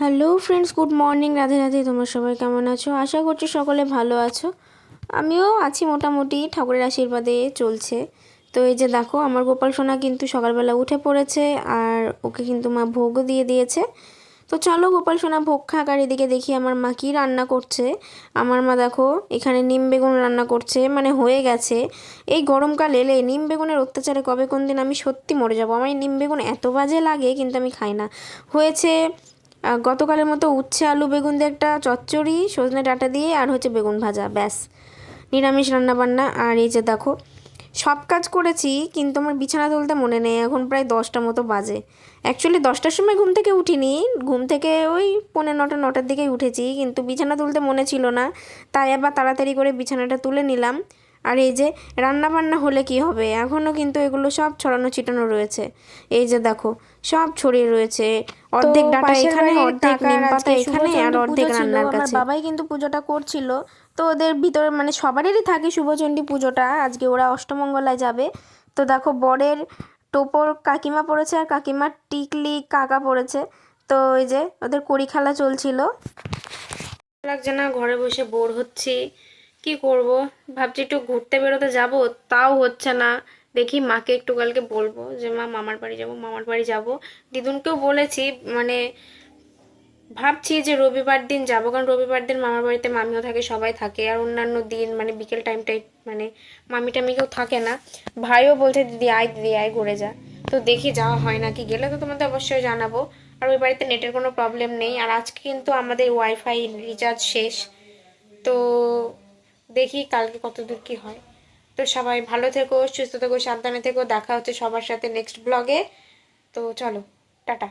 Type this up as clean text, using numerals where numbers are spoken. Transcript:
Hello friends, good morning. Radhe Radhe. তোমরা সবাই কেমন আছো? আশা করছি সকলে ভালো আছো। আমিও আছি মোটামুটি, ঠাকুরের আশীর্বাদে চলছে। তো এই যে দেখো, আমার গোপাল সোনা কিন্তু সকালবেলা উঠে পড়েছে, আর ওকে কিন্তু মা ভোগও দিয়ে দিয়েছে। তো চলো গোপাল সোনা ভোগ খাক, আর এদিকে দেখি আমার মা কী রান্না করছে। আমার মা দেখো এখানে নিম বেগুন রান্না করছে, মানে হয়ে গেছে। এই গরমকাল এলে নিম বেগুনের অত্যাচারে কবে কোন দিন আমি সত্যি মরে যাবো। আমার এই নিম বেগুন এত বাজে লাগে, কিন্তু আমি খাই না। হয়েছে গতকালের মতো উচ্ছে আলু বেগুন দিয়ে একটা চচ্চড়ি, সজনে ডাঁটা দিয়ে, আর হচ্ছে বেগুন ভাজা, ব্যাস নিরামিষ রান্নাবান্না। আর এই যে দেখো, সব কাজ করেছি কিন্তু আমার বিছানা তুলতে মনে নেই। এখন প্রায় 10টা মতো বাজে। অ্যাকচুয়ালি 10টার সময় ঘুম থেকে উঠিনি, ঘুম থেকে ওই 9:45-9টার দিকেই উঠেছি, কিন্তু বিছানা তুলতে মনে ছিল না, তাই আবার তাড়াতাড়ি করে বিছানাটা তুলে নিলাম। আর এই যে রান্না বান্না হলে কি হবে, এখনও কিন্তু এগুলো সব ছড়ানো ছিটানো রয়েছে। এই যে দেখো, সব ছড়িয়ে রয়েছে, অর্ধেক ডাঁটা এখানে, অর্ধেক নিম পাতা এখানে, আর অর্ধেক রান্নার কাছে। আমার বাবাই কিন্তু পুজোটা করছিল। তো ওদের ভিতরে মানে সবারই থাকে শুভচণ্ডী পুজোটা, আজকে ওরা অষ্টমঙ্গলায় যাবে। তো দেখো, বরের টোপর কাকিমা পড়েছে, আর কাকিমার টিকলি কাকা পড়েছে। তো এই যে ওদের কড়ি খেলা চলছিল। লাগছে না, ঘরে বসে বোর হচ্ছি, কি করব। ভাবছি একটু ঘুরতে বেরোতে যাব, তাও হচ্ছে না। দেখি মাকে একটু কালকে বলবো যে মা মামার বাড়ি যাব, মামার বাড়ি যাব। দিদুনকেও বলেছি, মানে ভাবছি যে রবিবার দিন যাবো, কারণ রবিবার দিন মামার বাড়িতে মামিও থাকে, সবাই থাকে। আর অন্যান্য দিন মানে বিকেল টাইমটাই মানে মামি টামি কেউ থাকে না। ভাইও বলছে দিদি আয় ঘুরে যা। তো দেখি যাওয়া হয় নাকি, গেলে তো তোমাদের অবশ্যই জানাবো। আর ওই বাড়িতে নেটের কোনো প্রবলেম নেই, আর আজকে কিন্তু আমাদের ওয়াইফাই রিচার্জ শেষ। তো দেখি কালকে কতদূর কি হয়। তো সবাই ভালো থেকো, সুস্থ থেকো, সাবধানে থেকো। দেখা হচ্ছে সবার সাথে নেক্সট ব্লগে। তো চলো, টাটা।